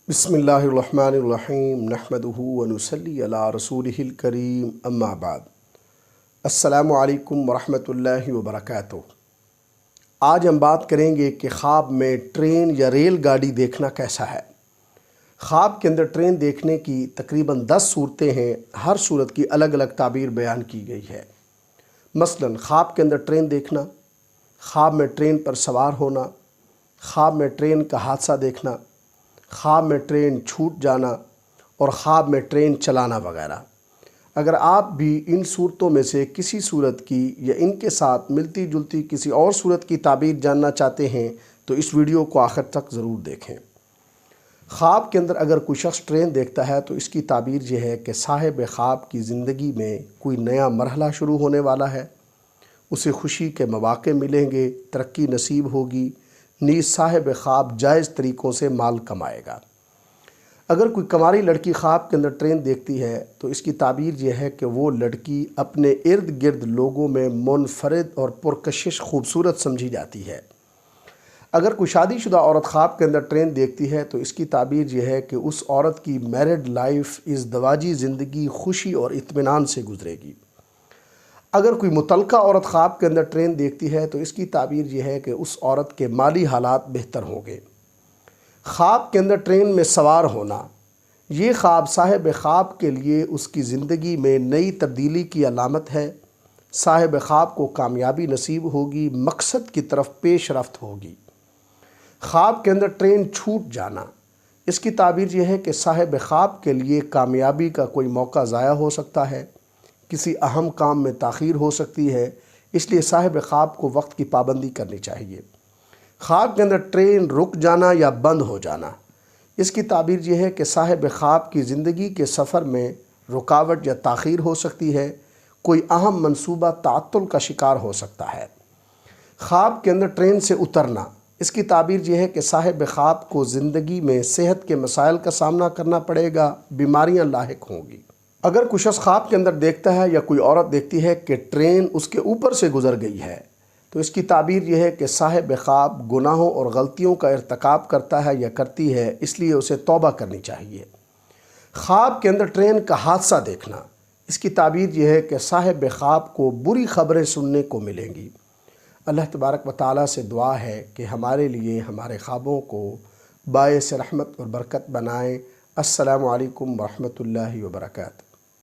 बिस्मिल्लाहिर्रहमानिर्रहीम नहमदुहु व नुसल्ली अला रसूलिहिल करीम अम्मा बाद। अस्सलामु अलैकुम वरहमतुल्लाहि व बरकातुहू। आज हम बात करेंगे कि ख्वाब में ट्रेन या रेल गाड़ी देखना कैसा है। ख्वाब के अंदर ट्रेन देखने की तकरीबन 10 सूरतें हैं। हर सूरत की अलग अलग ताबीर बयान की गई है। मसलन ख्वाब के अंदर ट्रेन देखना, ख्वाब में ट्रेन पर सवार होना, ख्वाब में ट्रेन का हादसा देखना, ख्वाब में ट्रेन छूट जाना और ख्वाब में ट्रेन चलाना वगैरह। अगर आप भी इन सूरतों में से किसी सूरत की या इनके साथ मिलती जुलती किसी और सूरत की ताबीर जानना चाहते हैं तो इस वीडियो को आखिर तक ज़रूर देखें। ख्वाब के अंदर अगर कोई शख्स ट्रेन देखता है तो इसकी ताबीर यह है कि साहिब ख्वाब की ज़िंदगी में कोई नया मरहला शुरू होने वाला है, उसे खुशी के मौक़े मिलेंगे, तरक्की नसीब होगी, नीज़ साहिब ख्वाब जायज़ तरीक़ों से माल कमाएगा। अगर कोई कमारी लड़की ख्वाब के अंदर ट्रेन देखती है तो इसकी ताबीर यह है कि वो लड़की अपने इर्द गिर्द लोगों में मुनफरिद और पुरकशिश खूबसूरत समझी जाती है। अगर कोई शादीशुदा औरत ख्वाब के अंदर ट्रेन देखती है तो इसकी ताबीर यह है कि उस औरत की मैरिड लाइफ इज़्दवाजी ज़िंदगी खुशी और इत्मीनान से गुजरेगी। अगर कोई मुतल्लका औरत ख्वाब के अंदर ट्रेन देखती है तो इसकी ताबीर यह है कि उस औरत के माली हालात बेहतर होंगे। ख्वाब के अंदर ट्रेन में सवार होना, ये ख्वाब साहिब ख्वाब के लिए उसकी ज़िंदगी में नई तब्दीली की अलामत है। साहिब ख्वाब को कामयाबी नसीब होगी, मकसद की तरफ पेश रफ्त होगी। ख्वाब के अंदर ट्रेन छूट जाना, इसकी ताबीर यह है कि साहिब ख्वाब के लिए कामयाबी का कोई मौका ज़ाया हो सकता है, किसी अहम काम में ताख़ीर हो सकती है, इसलिए साहिब ख्वाब को वक्त की पाबंदी करनी चाहिए। ख्वाब के अंदर ट्रेन रुक जाना या बंद हो जाना, इसकी ताबीर यह है कि साहिब ख्वाब की ज़िंदगी के सफ़र में रुकावट या ताख़ीर हो सकती है, कोई अहम मंसूबा ताअत्तुल का शिकार हो सकता है। ख्वाब के अंदर ट्रेन से उतरना, इसकी ताबीर यह है कि साहिब ख्वाब को ज़िंदगी में सेहत के मसाइल का सामना करना पड़ेगा, बीमारियाँ लाहिक होंगी। अगर कोई शख्स ख्वाब के अंदर देखता है या कोई औरत देखती है कि ट्रेन उसके ऊपर से गुज़र गई है तो इसकी ताबीर यह है कि साहिब ख्वाब गुनाहों और गलतियों का इर्तिकाब करता है या करती है, इसलिए उसे तौबा करनी चाहिए। ख्वाब के अंदर ट्रेन का हादसा देखना, इसकी ताबीर यह है कि साहिब ख्वाब को बुरी खबरें सुनने को मिलेंगी। अल्लाह तबारक व तआला से दुआ है कि हमारे लिए हमारे ख्वाबों को बायस रहमत और बरकत बनाए। अस्सलामु अलैकुम व रहमतुल्लाहि व बरकातुहू।